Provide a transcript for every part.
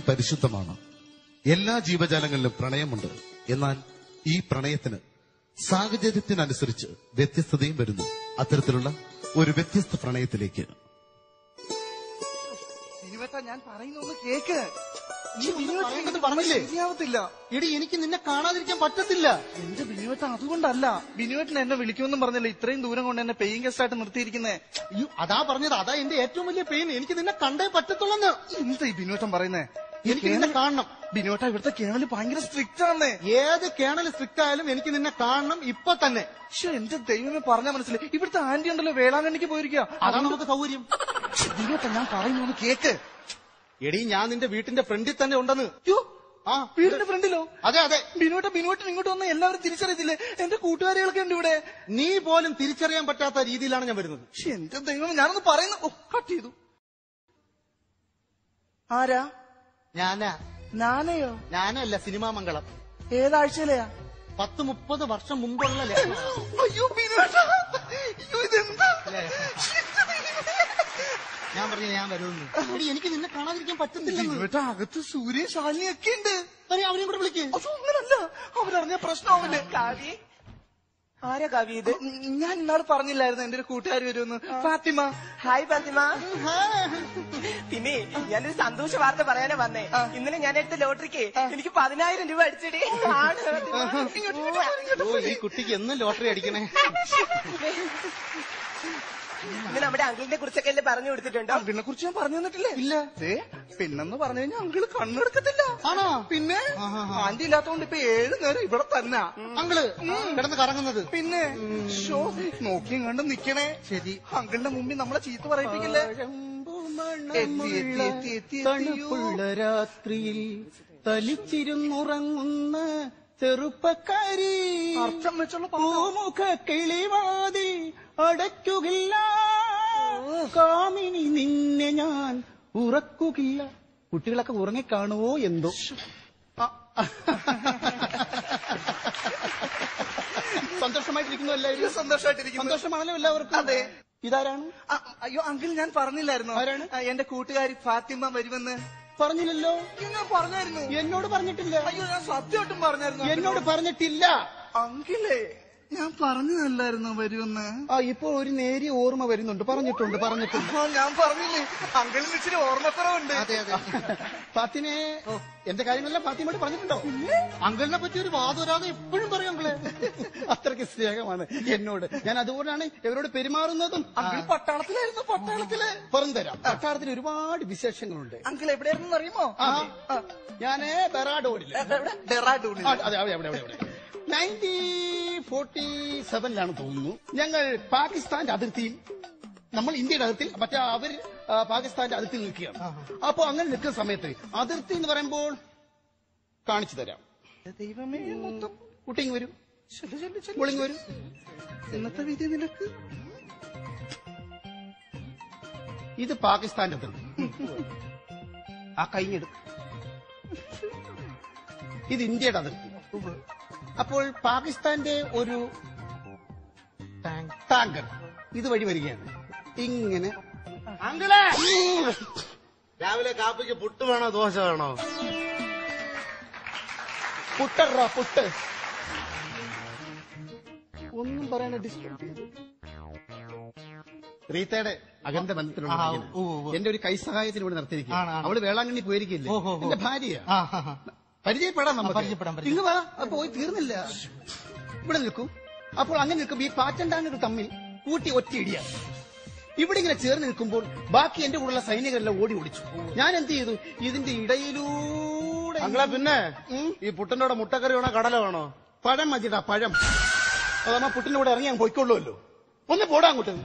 പരിശുദ്ധമാണ്. എല്ലാ ജീവജാലങ്ങളിലും പ്രണയമുണ്ട്. എന്നാൽ ഈ പ്രണയത്തിന് സാഹചര്യത്തിനനുസരിച്ച് വ്യത്യസ്തതയും വരുന്നു. അത്തരത്തിലുള്ള ഒരു വ്യത്യസ്ത പ്രണയത്തിലേക്ക് ഞാൻ പറയുന്നൊന്ന് കേക്ക്. ശരിയാവത്തില്ല. എടി, എനിക്ക് നിന്നെ കാണാതിരിക്കാൻ പറ്റത്തില്ല. എന്റെ ബിനുവേട്ട അതുകൊണ്ടല്ല. ബിനുവേട്ടൻ എന്നെ വിളിക്കുമെന്നും പറഞ്ഞില്ല ഇത്രയും ദൂരം കൊണ്ട് എന്നെ പേയിങ് ഗസ്റ്റ് ആയിട്ട് നിർത്തിയിരിക്കുന്നേ. അതാ പറഞ്ഞത്, അതാ എന്റെ ഏറ്റവും വലിയ പെയിൻ. എനിക്ക് നിന്നെ കണ്ടേ പറ്റത്തുള്ളന്ന്. എന്താ ഈ ബിനുവേട്ടൻ പറയുന്നേ? എനിക്ക് നിന്നെ കാണണം. ബിനുവേട്ട ഇവിടുത്തെ കേണൽ ഭയങ്കര സ്ട്രിക്റ്റ് ആണ്. ഏത് കേണൽ സ്ട്രിക്റ്റ് ആയാലും എനിക്ക് നിന്നെ കാണണം ഇപ്പൊ തന്നെ. പക്ഷെ എന്റെ ദൈവമേ പറഞ്ഞാൽ മനസ്സിലായി. ഇവിടുത്തെ ആന്റി ഉണ്ടല്ലോ വേളാങ്കണ്ണിക്ക് പോയിരിക്കുക. അതാണ് നമുക്ക് സൗകര്യം. ബിനുവേട്ട ഞാൻ പറയുന്നു കേക്ക്. എടി, ഞാൻ നിന്റെ വീട്ടിന്റെ ഫ്രണ്ടിൽ തന്നെ ഉണ്ടെന്ന്. ആ, വീടിന്റെ ഫ്രണ്ടിലോ? അതെ അതെ. ബിനുവേട്ടൻ ഇങ്ങോട്ട് വന്ന എല്ലാവരും തിരിച്ചറിയത്തില്ലേ? എന്റെ കൂട്ടുകാരികളൊക്കെ ഉണ്ട് ഇവിടെ. നീ പോലും തിരിച്ചറിയാൻ പറ്റാത്ത രീതിയിലാണ് ഞാൻ വരുന്നത്. പക്ഷെ എന്റെ ദൈവം, ഞാനൊന്ന് പറയുന്നു. കട്ട് ചെയ്തു. ആരാ? ഞാനയോ? ഞാനല്ല, സിനിമാ മംഗളം. ഏതാഴ്ചയിലെയാ? 10-30 വർഷം മുമ്പുള്ള. അയ്യോ ബിനുവേട്ടാ, ഇതെന്താ? ഞാൻ പറഞ്ഞു ഞാൻ വരുമെന്ന്. എനിക്ക് നിന്നെ കാണാതിരിക്കാൻ പറ്റുന്നില്ല. അകത്ത് സൂര്യ ശാലിനിയൊക്കെ ഉണ്ട്. അവരെയും കൂടെ വിളിക്കേ. അങ്ങനല്ല, അവരറിഞ്ഞ പ്രശ്നമാവില്ലേ? ആരാ കവി ഇത്? ഞാൻ ഇന്നാള് പറഞ്ഞില്ലായിരുന്നു എന്റെ ഒരു കൂട്ടുകാർ വരുമെന്ന്. ഫാത്തിമ. ഹായ് ഫാത്തിമ. പിന്നെ ഞാനൊരു സന്തോഷ വാർത്ത പറയാനാ വന്നേ. ഇന്നലെ ഞാൻ എടുത്ത ലോട്ടറിക്ക് എനിക്ക് 10,000 രൂപ അടിച്ചടി. ഈ കുട്ടിക്ക് എന്നും ലോട്ടറി അടിക്കണേ. ഇന്ന് നമ്മുടെ അങ്കിളിനെ കുറിച്ചൊക്കെ എല്ലാം പറഞ്ഞു കൊടുത്തിട്ടുണ്ടോ? അങ്കിളിനെ കുറിച്ച് ഞാൻ പറഞ്ഞു തന്നിട്ടില്ലേ? ഇല്ല. പിന്നെന്ന് പറഞ്ഞു കഴിഞ്ഞാൽ അങ്കിള് കണ്ണെടുക്കത്തില്ല. ആണോ? പിന്നെ ആന്റി ഇല്ലാത്തോണ്ട് ഇപ്പൊ 7 നേരം ഇവിടെ തന്നെ അങ്കിള് കിടന്ന് കറങ്ങുന്നത്. പിന്നെ നോക്കിയും കണ്ടും നിക്കണേ. ശരി. അങ്കിളിന്റെ മുമ്പിൽ നമ്മളെ ചീത്ത പറയിപ്പിക്കില്ലേ? തണുപ്പുള്ള രാത്രിയിൽ തലിച്ചിരുന്നുറങ്ങുന്ന ചെറുപ്പക്കാരി, അർത്ഥം വെച്ചുള്ള പൂമുഖ കിളിവാതി അടയ്ക്കുകില്ല, കാമിനി നിന്നെ ഞാൻ ഉറക്കുകില്ല. കുട്ടികളൊക്കെ ഉറങ്ങിക്കാണുവോ എന്തോ. സന്തോഷമായിട്ടിരിക്കുന്നു എല്ലാവരും? സന്തോഷമായിട്ടിരിക്കുന്നു. സന്തോഷമാണല്ലോ എല്ലാവർക്കും. അതെ. ഇതാരാണ്? അയ്യോ അങ്കിൾ, ഞാൻ പറഞ്ഞില്ലായിരുന്നു ആരാണ്? എന്റെ കൂട്ടുകാരി ഫാത്തിമ വരുമെന്ന്. പറഞ്ഞില്ലല്ലോ. ഞാൻ പറഞ്ഞായിരുന്നു. എന്നോട് പറഞ്ഞിട്ടില്ല. അയ്യോ, ഞാൻ സത്യമായിട്ടും പറഞ്ഞായിരുന്നു. എന്നോട് പറഞ്ഞിട്ടില്ല. അങ്കിളേ, ഞാൻ പറഞ്ഞതല്ലായിരുന്നു വരുമെന്ന്. ഇപ്പൊ ഒരു നേരിയ ഓർമ്മ വരുന്നുണ്ട്. പറഞ്ഞിട്ടുണ്ട്. ഞാൻ പറഞ്ഞില്ലേ, അങ്കിളിന് ഇച്ചിരി ഓർമ്മക്കുറവുണ്ട്. അതെ അതെ. ഫാത്തിമേ, എന്റെ കാര്യങ്ങളെല്ലാം ഫാത്തിമയോട് പറഞ്ഞിട്ടുണ്ടോ? അങ്കിളിനെ പറ്റി ഒരു വാദോരാതെ എപ്പോഴും പറയും അങ്കിളെ. അത്രയ്ക്ക് സ്നേഹമാണ് എന്നോട്. ഞാൻ അതുകൊണ്ടാണ് ഇവരോട് പെരുമാറുന്നതും. അങ്കിൾ പട്ടാളത്തിലായിരുന്നു. പറഞ്ഞുതരാം. പട്ടാളത്തിൽ ഒരുപാട് വിശേഷങ്ങളുണ്ട്. അങ്കിൾ എവിടെയായിരുന്നു അറിയുമോ? ഞാന് ഡെറാഡൂണിൽ. അതെ, അവിടെ 1947 തോന്നുന്നു. ഞങ്ങൾ പാകിസ്ഥാന്റെ അതിർത്തിയിൽ, നമ്മൾ ഇന്ത്യയുടെ അതിർത്തിയിൽ, മറ്റേ അവർ പാകിസ്ഥാന്റെ അതിർത്തിയിൽ നിൽക്കുകയാണ്. അപ്പൊ അങ്ങനെ നിൽക്കുന്ന സമയത്ത് അതിർത്തി എന്ന് പറയുമ്പോൾ കാണിച്ചു തരാം. ദൈവമേ, കുട്ടിങ് വരും, പൊളിങ് വരും. ഇന്നത്തെ വിധി നിനക്ക്. ഇത് പാകിസ്ഥാന്റെ അതിർത്തി. ആ കഴിഞ്ഞെടുക്കും. ഇത് ഇന്ത്യയുടെ അതിർത്തി. അപ്പോൾ പാകിസ്ഥാന്റെ ഒരു ടാങ്കർ ഇതുവഴി വരികയാണ്. ഇങ്ങനെ. അങ്കിളെ, രാവിലെ കാപ്പിക്ക് പുട്ട് വേണോ ദോശ വേണോ? പുട്ടറാ, പുട്ട്. ഒന്നും പറയാൻ റീത്തയുടെ അകന്റെ ബന്ധത്തിലുള്ള എന്റെ ഒരു കൈസഹായത്തിന് ഇവിടെ നിർത്തിയിരിക്കും. അവള് വേളാങ്കണ്ണി പോയിരിക്കില്ലേ, എന്റെ ഭാര്യ. പരിചയപ്പെടാം നമുക്ക്. ഇങ്ങ് വാ. പോയി തീർന്നില്ല. ഇവിടെ നിൽക്കൂ. അപ്പോൾ അങ്ങനെ നിൽക്കുമ്പോൾ ഈ പാറ്റൻടാങ്കർ തമ്മിൽ കൂട്ടി ഒറ്റയിടിയാണ്. ഇവിടെ ഇങ്ങനെ ചേർന്ന് നിൽക്കുമ്പോൾ ബാക്കി എന്റെ കൂടെയുള്ള സൈനികരെല്ലാം ഓടി ഓടിച്ചു. ഞാൻ എന്ത് ചെയ്തു? ഇതിന്റെ ഇടയിലൂടെ. അങ്ങളെ, പിന്നെ ഈ പുട്ടിന്റെ കൂടെ മുട്ടക്കറി വേണോ കടല വേണോ? പഴം മതിടാ, പഴം. അതാ പുട്ടിന്റെ കൂടെ ഇറങ്ങി ഞാൻ പോയിക്കൊള്ളുമല്ലോ. ഒന്ന് പോടാ അങ്ങോട്ട്.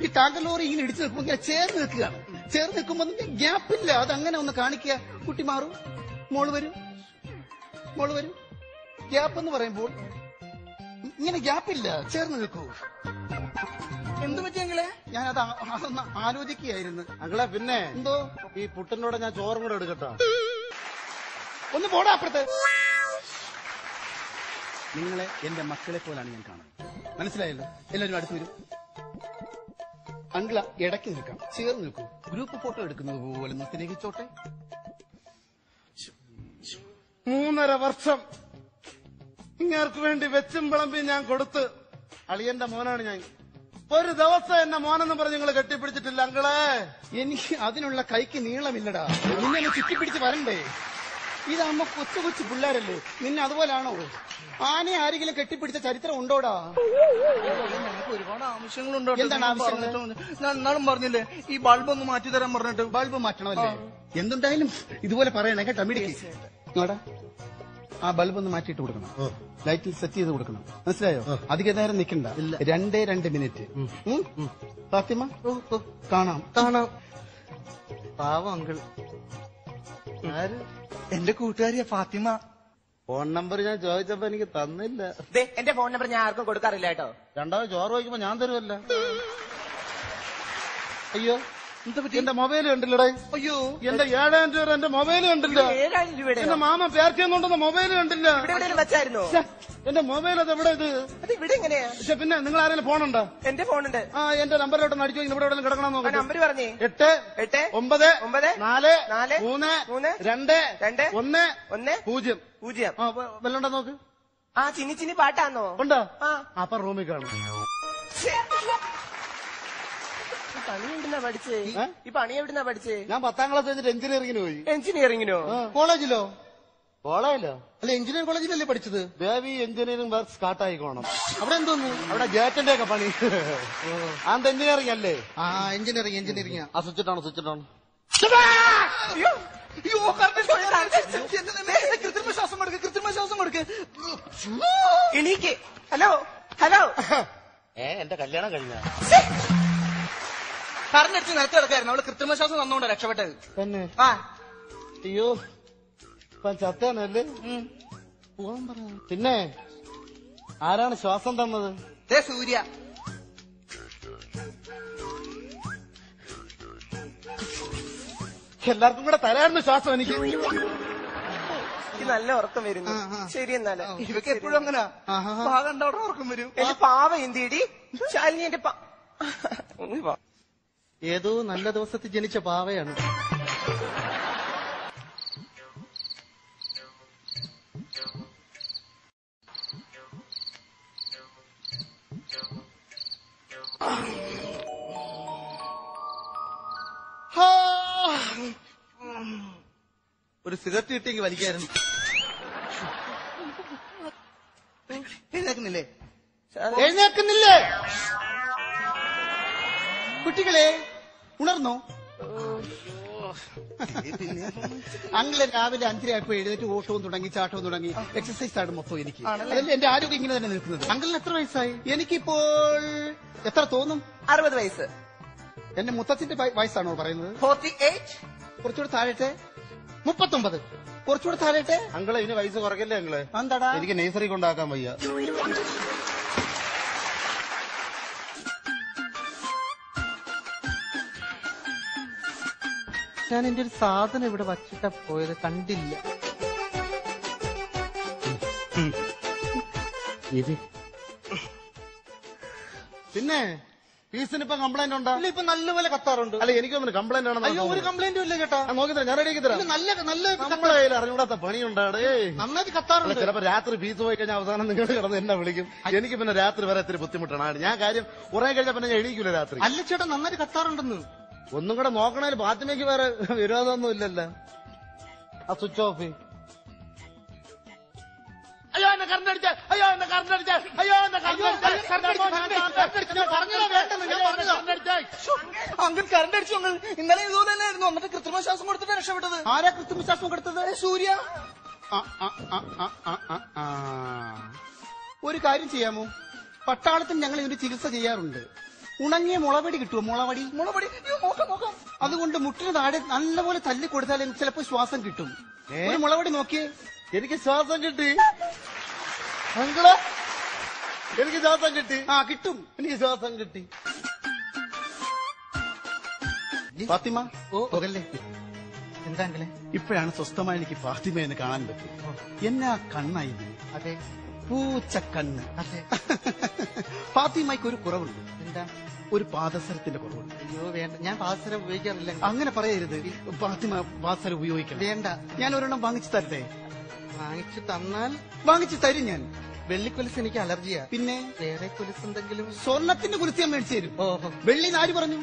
ഈ ടാങ്കർ ലോറി ഇങ്ങനെ ഇടിച്ചു നിൽക്കുമ്പോൾ ഇങ്ങനെ ചേർന്ന് നിൽക്കുകയാണ്. ചേർന്ന് നിൽക്കുമ്പോൾ ഗ്യാപ്പില്ല. അതങ്ങനെ ഒന്ന് കാണിക്കുക. കുട്ടി മാറും, മോള് വരും. ഗ്യാപ്പ് എന്ന് പറയുമ്പോൾ ഇങ്ങനെ ഗ്യാപ്പില്ല, ചേർന്ന് നിൽക്കൂ. എന്ത് പറ്റിയെങ്കിലേ? ഞാനത് അതൊന്ന് ആലോചിക്കുകയായിരുന്നു. അങ്ങളെ, പിന്നെ എന്തോ? ഈ പുട്ടിനോടെ ഞാൻ ചോറും കൂടെ എടുക്കട്ടോ? ഒന്ന് പോടാ അപ്പുറത്ത്. നിങ്ങളെ എന്റെ മക്കളെ പോലാണ് ഞാൻ കാണുന്നത്. മനസ്സിലായല്ലോ? എല്ലാവരും അടുത്ത് വരും. അങ്കിള ഇടയ്ക്ക് നിൽക്കാം, ചേർന്ന് നിൽക്കൂ. ഗ്രൂപ്പ് ഫോട്ടോ എടുക്കുന്നത് പോലെ ഒന്ന് സ്നേഹിച്ചോട്ടെ. 3.5 വർഷം ഇങ്ങേർക്ക് വേണ്ടി വെച്ചും വിളമ്പി ഞാൻ കൊടുത്ത്. അളിയന്റെ മോനാണ് ഞാൻ. ഒരു ദിവസം എന്നെ മോനെന്ന് പറഞ്ഞ് നിങ്ങൾ കെട്ടിപ്പിടിച്ചിട്ടില്ല അങ്കളെ. എനിക്ക് അതിനുള്ള കൈക്ക് നീളമില്ലടാ. നിന്നെ ചുറ്റിപ്പിടിച്ച് വരണ്ടേ? ഇതാകുമ്പോ കൊച്ചു കൊച്ചു പിള്ളേരല്ലേ. നിന്നെ അതുപോലാണോ? ആനയെ ആരെങ്കിലും കെട്ടിപ്പിടിച്ച ചരിത്രം ഉണ്ടോടാ? നമുക്ക് ഒരുപാട് ആവശ്യങ്ങളുണ്ടോ? എന്താണ് ആവശ്യങ്ങൾ? ഞാൻ എന്നാളും പറഞ്ഞില്ലേ ഈ ബൾബ് ഒന്ന് മാറ്റി തരാൻ പറഞ്ഞിട്ട്. ബൾബ് മാറ്റണമല്ലേ? എന്തുണ്ടായാലും ഇതുപോലെ പറയണേ കേട്ടോ. മിടിക്ക് നോടാ, ആ ബൾബ് ഒന്ന് മാറ്റിയിട്ട് കൊടുക്കണം. ലൈറ്റിൽ സെറ്റ് ചെയ്ത് കൊടുക്കണം. മനസ്സിലായോ? അധിക നേരം നിൽക്കണ്ട. 2 മിനിറ്റ്. ഫാത്തിമ കാണാം. പാവം അങ്കിൾ. എന്റെ കൂട്ടുകാരിയാ ഫാത്തിമ. ഫോൺ നമ്പർ ഞാൻ ചോദിച്ചപ്പോ എനിക്ക് തന്നില്ല. എന്റെ ഫോൺ നമ്പർ ഞാൻ ആർക്കും കൊടുക്കാറില്ല കേട്ടോ. രണ്ടാമത് ചോറ് വയ്ക്കുമ്പോ ഞാൻ തരുമല്ല. അയ്യോ എന്റെ മൊബൈൽ കണ്ടില്ലടേ. അയ്യോ എന്റെ 7000 രൂപ എന്റെ മൊബൈൽ കണ്ടില്ല. 7000 രൂപയുടെ എന്റെ മാമ പേർക്കുന്നുണ്ടെന്ന മൊബൈൽ കണ്ടില്ല. ഇവിടെ വെച്ചായിരുന്നോ? എന്റെ മൊബൈൽ അത് എവിടെ? ഇത് ഇവിടെ എങ്ങനെയാ? പക്ഷെ പിന്നെ നിങ്ങൾ ആരെങ്കിലും ഫോണുണ്ടോ? എന്റെ ഫോണുണ്ട്. ആ എന്റെ നമ്പറിലോട്ടൊന്ന് അടിച്ചു ഇവിടെ എവിടെ കിടക്കണം നോക്കാം. നമ്പർ പറഞ്ഞേ. 8 9 4 4 3 3 2 2 1 1 0 0. ആ വല്ലണ്ടോ നോക്ക്. ആ ചിന്നി ചിന്നി പാട്ടാന്നോ? ഉണ്ടോ? ആ അപ്പൊ റൂമിൽ കാണും. പണി എവിടുന്നാ പഠിച്ചേ? ഈ പണി എവിടുന്നാ പഠിച്ചേ? ഞാൻ 10ാം ക്ലാസ് കഴിഞ്ഞിട്ട് എഞ്ചിനീയറിംഗിന് പോയി. എഞ്ചിനീയറിംഗിനോ? കോളേജിലോ? കോളേജിലോ? അല്ല, എഞ്ചിനീയറിംഗ് കോളേജിലല്ലേ പഠിച്ചത്? ദേവി എഞ്ചിനീയറിംഗ് വർക്ക് സ്റ്റാർട്ട് ആയിക്കോണം. അവിടെ എന്തോന്നു? അവിടെ ജേറ്റന്റെ ഒക്കെ പണി. അത് എഞ്ചിനീയറിംഗ് അല്ലേ? ആ എഞ്ചിനീയറിംഗ്. ആ സ്വിച്ചിട്ടാണ്. കൃത്രിമ ശ്വാസം എടുക്ക്. എണീക്ക്. ഹലോ എന്റെ കല്യാണം കഴിഞ്ഞ കറണ്ടടിച്ച് നിലത്ത് കിടക്കായിരുന്നു. അവള് കൃത്രിമ ശ്വാസം തന്നോണ്ടാ രക്ഷപ്പെട്ടത്. തന്നെ? ആ അയ്യോ ചത്താനല്ലേ? പോവാൻ പറ. പിന്നെ ആരാണ് ശ്വാസം തന്നത്? സൂര്യ. എല്ലാവർക്കും കൂടെ തരായിരുന്നു ശ്വാസം എനിക്ക്. നല്ല ഉറക്കം വരുന്നു. ശരി എന്നാല് ഇവക്ക് എപ്പോഴും അങ്ങനെ ഭാഗം ഉറക്കം വരും. എന്റെ പാവ എന്തിയടി ശാലിനി? എന്റെ ഏതോ നല്ല ദിവസത്തിൽ ജനിച്ച പാവയാണ്. ഒരു സിഗരറ്റ് കിട്ടിയെങ്കിൽ വലിക്കായിരുന്നു. എഴുന്നേക്കുന്നില്ലേ കുട്ടികളെ? ഉണർന്നോ? അങ്ങളെ രാവിലെ 5:30 എഴുന്നേറ്റ് ഓട്ടവും തുടങ്ങി, ചാട്ടവും തുടങ്ങി, എക്സസൈസ് ആണ് മൊത്തം എനിക്ക്. അതല്ലേ എന്റെ ആരോഗ്യം ഇങ്ങനെ തന്നെ നിൽക്കുന്നത്. അങ്കിളിന് എത്ര വയസ്സായി? എനിക്കിപ്പോൾ എത്ര തോന്നും? 60 വയസ്സ്. എന്റെ മുത്തച്ഛന്റെ വയസ്സാണോ പറയുന്നത്? 48. കുറച്ചുകൂടെ താഴട്ടെ? 39. കുറച്ചുകൂടെ താഴട്ടെ? അങ്കളെ ഇനി വയസ്സ് കുറയ്ക്കല്ലേ അങ്കളെ? എന്താടാ? എനിക്ക് നഴ്സറി കൊണ്ടാക്കാൻ വയ്യ. ഞാൻ എന്റെ ഒരു സാധനം ഇവിടെ വച്ചിട്ടാ പോയത്, കണ്ടില്ല. പിന്നെ ഫീസിനിപ്പം കംപ്ലൈന്റ് ഉണ്ടോ? ഇല്ല, ഇപ്പൊ നല്ലപോലെ കത്താറുണ്ട്. അല്ല എനിക്കൊന്നും കംപ്ലൈന്റ് ആണെന്ന്. അയ്യോ, ഒരു കംപ്ലൈന്റും ഇല്ല ചേട്ടാ. നോക്കി തരാം, ഞാൻ റെഡിയാക്കി തരാം. നല്ല നമ്മളെ കയ്യിൽ അറിഞ്ഞൂടാത്ത പണിയുണ്ടാടേ. നന്നായിട്ട് കത്താറുണ്ട്. ചിലപ്പോ രാത്രി ഫീസ് പോയി കഴിഞ്ഞാൽ അവസാനം നിങ്ങൾ കിടന്ന് എന്നെ വിളിക്കും. എനിക്ക് പിന്നെ രാത്രി വരെ ഇത്തിരി ബുദ്ധിമുട്ടാണ്. ഞാൻ കാര്യം ഉറങ്ങി കഴിഞ്ഞാൽ പിന്നെ ഞാൻ എണീക്കൂല രാത്രി. അല്ല ചേട്ടാ, നന്നായിട്ട് കത്താറുണ്ടെന്ന്. ഒന്നും കൂടെ നോക്കണേൽ ഫാത്തിമയ്ക്ക് വേറെ വിരോധമൊന്നും ഇല്ലല്ലോ. ആ സ്വിച്ച് ഓഫ്. അയ്യോ എന്നെ കറണ്ട് അടിച്ച, അയ്യോ എന്നെ കറണ്ട് അടിച്ച, അയ്യോ എന്നെ കറണ്ട് അങ്കിൾ കറണ്ട് അടിച്ചു. അങ്കിൾ ഇന്നലെ ഇതുപോലെ തന്നെ ആയിരുന്നു. എന്നിട്ട് കൃത്രിമ ശ്വാസം കൊടുത്തിട്ട് രക്ഷപ്പെട്ടത്. ആരാ കൃത്രിമ ശ്വാസം കൊടുത്തത്? സൂര്യ. ഒരു കാര്യം ചെയ്യാമോ? പട്ടാളത്തിൽ ഞങ്ങൾ ഇതിന്റെ ചികിത്സ ചെയ്യാറുണ്ട്. ഉണങ്ങിയ മുളവടി കിട്ടുമോ? മുളവടി നോക്കാം. അതുകൊണ്ട് മുട്ടിന് താഴെ നല്ലപോലെ തല്ലി കൊടുത്താൽ ചിലപ്പോൾ ശ്വാസം കിട്ടും. ഒരു മുളവടി നോക്കിയേ. എനിക്ക് ശ്വാസം കിട്ടി അങ്കളെ, എനിക്ക് ശ്വാസം കിട്ടി. കിട്ടും. എനിക്ക് ശ്വാസം കിട്ടി. ഫാത്തിമ പോകല്ലേ? എന്താങ്കിലെ ഇപ്പോഴാണ് സ്വസ്ഥമായി എനിക്ക് ഫാത്തിമയെന്ന് കാണാൻ പറ്റും. എന്നാ കണ്ണായി. അതെ, പൂച്ചക്കണ്ണ്. ഫാത്തിമയ്ക്ക് ഒരു കുറവുണ്ട്. എന്താ? ഒരു പാദസരത്തിന്റെ കുറവുണ്ട്. അയ്യോ വേണ്ട, ഞാൻ പാദസരം ഉപയോഗിക്കാറില്ല. അങ്ങനെ പറയരുത്. ഫാത്തിമ പാദസരം ഉപയോഗിക്കണം. വേണ്ട, ഞാൻ ഒരെണ്ണം വാങ്ങിച്ചു തരട്ടെ? വാങ്ങിച്ചു തന്നാൽ വാങ്ങിച്ചു തരും ഞാൻ. വെള്ളിക്കൊലുസ് എനിക്ക് അലർജിയാ. പിന്നെ വേറെ കൊലുസ് എന്തെങ്കിലും? സ്വർണത്തിന്റെ കുലുസ് ഞാൻ മേടിച്ചു തരും. ഓഹോ, വെള്ളി ആര് പറഞ്ഞു?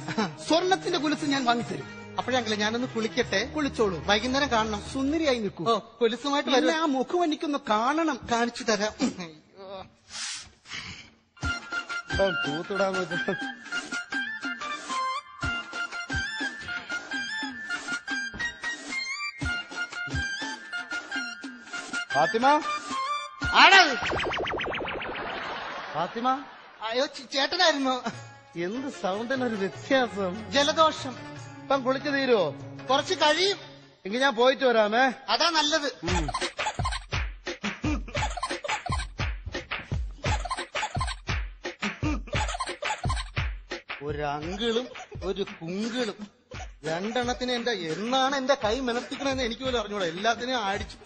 സ്വർണത്തിന്റെ കുലുസ് ഞാൻ വാങ്ങിത്തരും. അപ്പോഴെങ്കിലേ ഞാനൊന്ന് കുളിക്കട്ടെ. കുളിച്ചോളൂ. വൈകുന്നേരം കാണണം. സുന്ദരിയായി നിൽക്കൂ. ഓ, കൊലുസുമായിട്ട് പിന്നെ വരും. ആ മുഖം എനിക്കൊന്ന് കാണണം. കാണിച്ചു തരാം. തൂത്തിടാന്ന് വെച്ചാ ഫാത്തിമ, ആടാ. ഫാത്തിമ, അയ്യോ, ചേട്ടനായിരുന്നു. എന്ത് സൗണ്ടിനൊരു വ്യത്യാസം. ജലദോഷം. ഇപ്പം കുളിച്ചു തീരുവോ? കുറച്ച് കഴിയും. എങ്കിൽ ഞാൻ പോയിട്ട് വരാമേ. അതാ നല്ലത്. ഒരു അങ്കിളും ഒരു കുങ്കിളും രണ്ടെണ്ണത്തിന് എന്നാണ് എന്റെ കൈ മെനത്തിക്കണെന്ന് എനിക്ക് പോലും അറിഞ്ഞൂടാ. എല്ലാത്തിനെയും അടിച്ചു.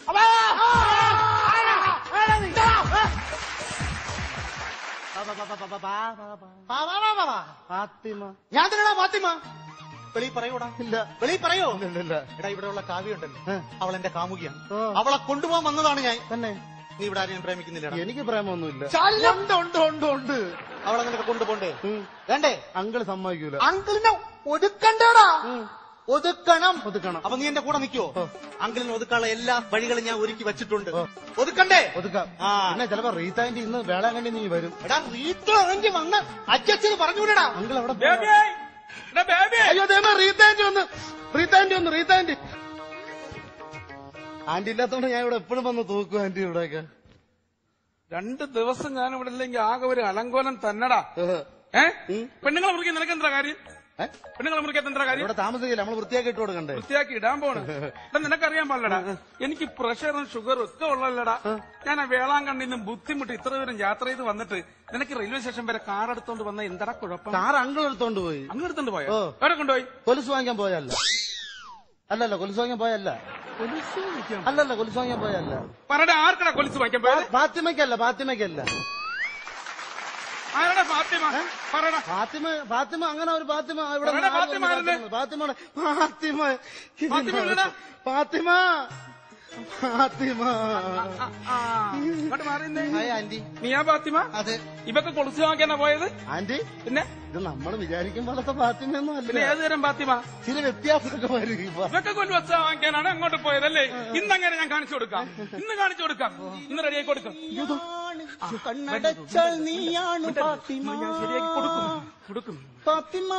ഫാത്തിമ, ഞാൻ തന്നെടാ ഫാത്തിമ. വെളി പറയൂടാ. ഇല്ല. വെളി പറയോ? ഇല്ല. എടാ, ഇവിടെയുള്ള കാവ്യുണ്ടല്ലോ, അവൾ എന്റെ കാമുകിയാണ്. ഓ. അവളെ കൊണ്ടുപോകാൻ വന്നതാണ് ഞാൻ. തന്നെ നീ ഇവിടെ ആരെയും പ്രേമിക്കുന്നില്ല? എനിക്ക് പ്രേമൊന്നുമില്ല. ഉണ്ട്. അവളെ നിനക്ക് കൊണ്ടുപോണ്ടേ? വേണ്ടേ? അങ്കിള് സമ്മതിക്കൂല. അങ്കിളിനെ ഒതുക്കണ്ടേടാ. ഒതുക്കണം. ഒതുക്കണം. അപ്പൊ നീ എന്റെ കൂടെ നിൽക്കോ? ഓ. അങ്കിളിനെ ഒതുക്കാനുള്ള എല്ലാ വഴികളും ഞാൻ ഒരുക്കി വെച്ചിട്ടുണ്ട്. ഒതുക്കണ്ടേ? ഒതുക്കാം. ആ. പിന്നെ ചിലപ്പോ റീത്താൻറ്റി ഇന്ന് വേളാങ്കണ്ണി നീ വരും. എടാ, റീത്ത് വന്ന് അച്ഛന് പറഞ്ഞുവിടടാ. അങ്കിൾ അവിടെ അയ്യോ, റീത്താൻറ്റി ആന്റി ഇല്ലാത്തോണ്ട് ഞാൻ ഇവിടെ എപ്പോഴും വന്ന് തൂക്കും. ആന്റി ഇവിടെയൊക്കെ 2 ദിവസം ഞാൻ ഇവിടെ ഇല്ലെങ്കിൽ ആകെ ഒരു അലങ്കോലം തന്നെടാ. പെണ്ണുങ്ങളെ മുറിക്കാൻ നിനക്ക് എന്താ കാര്യം? പെണ്ണുങ്ങളെ മുറിക്കാൻ എന്താ കാര്യം? ഇവിടെ താമസിക്കില്ല, നമ്മൾ വൃത്തിയാക്കി ഇട്ട് കൊടുക്കണ്ടേ? വൃത്തിയാക്കി ഇടാൻ പോണ്. നിനക്കറിയാൻ പാടില്ലടാ, എനിക്ക് പ്രഷറും ഷുഗറും ഒക്കെ ഉള്ളല്ലടാ. ഞാൻ ആ വേളാങ്കണ്ണിന്നും ബുദ്ധിമുട്ട് ഇത്ര ദൂരം യാത്ര ചെയ്ത് വന്നിട്ട് നിനക്ക് റെയിൽവേ സ്റ്റേഷൻ വരെ കാർ എടുത്തോണ്ട് വന്ന എന്താ കുഴപ്പം? കാർ അങ്കിൾ എടുത്തോണ്ട് പോയി. അങ്ങ് എടുത്തോണ്ട് പോയോ? ഓ. എവിടെ കൊണ്ടുപോയി? കൊലുസ് വാങ്ങിക്കാൻ പോയല്ല. അല്ലല്ല, കൊലുസ് വാങ്ങിക്കാൻ പോയല്ല. അല്ലല്ല, കൊലുസ് വാങ്ങിക്കാൻ പോയല്ല. പറടാ, ആർക്കടാ കൊലുസ് വാങ്ങിക്കാൻ പോയത്? ഫാത്തിമയ്ക്കല്ല. ആരാടാ ഫാത്തിമ? പറടാ. ഫാത്തിമ അങ്ങനെ ഒരു ഫാത്തിമ ഇവിടെ എവിടെ ഫാത്തിമ ആരുണ്ട്? ഫാത്തിമ ഇല്ലടാ. ഫാത്തിമ ഇങ്ങോട്ട് മാറിയുന്നേ. Hi aunty. നീയാ ഫാത്തിമ? അതെ. ഇവക്ക് കൊലുസ് വാങ്ങിക്കാനാ പോയത്? ആന്റി, പിന്നെ ഇത് നമ്മൾ വിചാരിക്കും പോലത്തെ ഫാത്തിമയൊന്നും പിന്നെ അല്ല. ഏത് തരം ഫാത്തിമ? ചില വ്യത്യാസമൊക്കെ വരും. ഇവക്ക് കൊലുസ് വാങ്ങിക്കാനാണ് അങ്ങോട്ട് പോയതല്ലേ? ഇന്നങ്ങനെ ഞാൻ കാണിച്ചു കൊടുക്കാം. ഇന്ന് റെഡിയാക്കി കൊടുക്കും. കണ്ണടച്ചാൽ നീയാണ് ഫാത്തിമ. ഞാൻ ശരിയാക്കി കൊടുക്കും. ഫാത്തിമ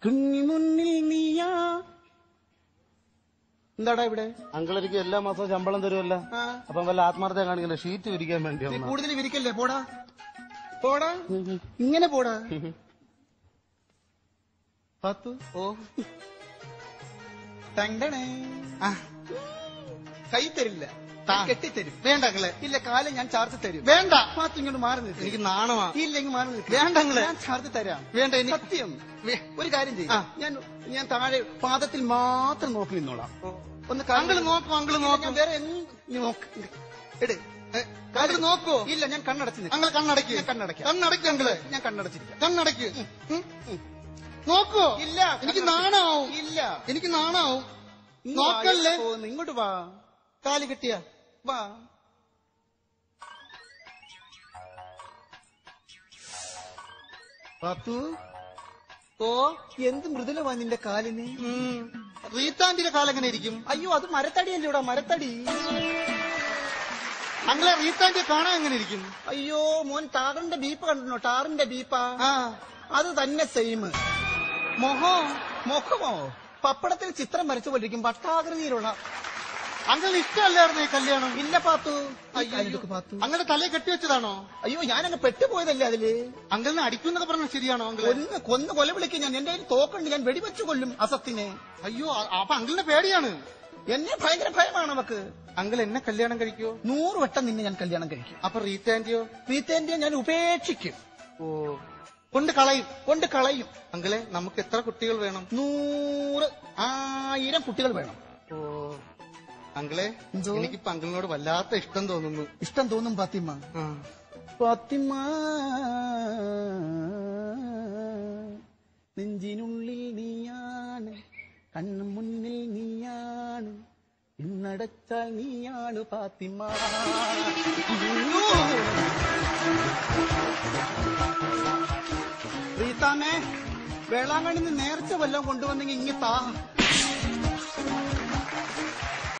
കുഞ്ഞിമുന്നിൽ നീയാ. എന്താടാ ഇവിടെ? അങ്കിൾ എനിക്ക് എല്ലാ മാസവും ശമ്പളം തരുമല്ല. അപ്പം വല്ല ആത്മാർത്ഥത കാണിക്കല ഷീറ്റ് വിരിക്കാൻ വേണ്ടി നീ വന്നതാ. കൂടുതൽ വിരിക്കല്ലേ? പോടാ. ഇങ്ങനെ പോടാ. ഫാത്തു, ഓ, തണ്ടണേ. കൈ തരില്ല, കെട്ടിത്തരും. വേണ്ട അങ്ങളെ. ഇല്ല, കാലം ഞാൻ ചാർജ് തരും. വേണ്ട. ഫാത്തു ഇങ്ങോട്ട് മാറി നിൽക്കും. എനിക്ക് നാണമാ. ഇല്ലെങ്കിൽ മാറി നിൽക്കും. വേണ്ട അങ്ങളെ. ഞാൻ ചാർജ് തരാം. വേണ്ട, എനിക്ക് സത്യം. ഒരു കാര്യം ചെയ്യും, ഞാൻ താഴെ പാദത്തിൽ മാത്രം നോക്കി നിന്നോളാം. ഒന്ന് അങ്കിള് നോക്കും. ഞാൻ വേറെ നോക്ക്. എട്. അങ്കിള് നോക്കോ? ഇല്ല, ഞാൻ കണ്ണടച്ച് നിൽക്കാം. അങ്ങള് കണ്ണടയ്ക്ക്. ഞാൻ കണ്ണടയ്ക്കാം. കണ്ണടയ്ക്ക് അങ്കിള്. ഞാൻ കണ്ണടച്ചിരിക്കാം. കണ്ണടയ്ക്ക്. നോക്കോ? ഇല്ല, എനിക്ക് നാണാവും. ഇല്ല, എനിക്ക് നാണാവും. ഇങ്ങ് നോക്കല്ലേ? വാ, ഇങ്ങോട്ട് വാ. കാല് കിട്ടിയ വാ. ഫാത്തു, ഓ, എന്ത് മൃദുലമാ നിന്റെ കാലിന്. റീത്താന്റിന്റെ കാലെങ്ങനെ ഇരിക്കും? അയ്യോ, അത് മരത്തടിയല്ലേ ഇവിടെ, മരത്തടി. അങ്ങളെ റീത്താന്റിയെ കാണാൻ എങ്ങനെ ഇരിക്കും? അയ്യോ മോൻ, ടാറിന്റെ ബീപ്പ് കണ്ടോ? ടാറിന്റെ ബീപ്പാ. അത് തന്നെ സെയിം. മുഖമോ പപ്പടത്തിൽ ചിത്രം വരച്ച പോലിരിക്കും, വട്ടാകൃതിയിലുള്ള. അങ്കിളിന് ഇഷ്ടമല്ലായിരുന്നു ഈ കല്യാണം? ഇല്ല പാത്തു. അയ്യോ, അങ്ങനെ തലയെ കെട്ടിവെച്ചതാണോ? അയ്യോ, ഞാനങ്ങ് പെട്ടുപോയതല്ലേ അതില്. അങ്കിളിനെ അടിക്കുന്നൊക്കെ പറഞ്ഞാൽ ശരിയാണോ? അങ്കിള് കൊന്ന് കൊല വിളിക്കും ഞാൻ. എന്റെ കയ്യിൽ തോക്കുണ്ട്, ഞാൻ വെടിവെച്ചു കൊല്ലും അസത്തിനെ. അയ്യോ, അപ്പൊ അങ്കിളിനെ പേടിയാണ്. എന്നെ ഭയങ്കര ഭയമാണ് അവക്ക്. അങ്കിൾ എന്നെ കല്യാണം കഴിക്കുവോ? 100 വട്ടം നിന്നെ ഞാൻ കല്യാണം കഴിക്കും. അപ്പൊ റീത്താന്റിയോ? റീത്തേന്റെ ഞാൻ ഉപേക്ഷിക്കും. ഓ, കൊണ്ട് കളയും. അങ്കിളെ, നമുക്ക് എത്ര കുട്ടികൾ വേണം? 100, 1000 കുട്ടികൾ വേണം. ഓ, അങ്കിളെ, എനിക്കിപ്പോ അങ്കിളിനോട് വല്ലാത്ത ഇഷ്ടം തോന്നുന്നു. ഇഷ്ടം തോന്നും ഫാത്തിമ. ഫാത്തിമ നെഞ്ചിനുള്ളിൽ നീയാണ്, കണ്ണു മുന്നിൽ നീയാണ്, ഇന്നടച്ചാൽ നീയാണ് ഫാത്തിമ. റീത്താമേ, വേളാങ്കണ്ണിന്ന് നേർച്ച വല്ലതും കൊണ്ടുവന്നെങ്കിൽ ഇങ്ങത്താ.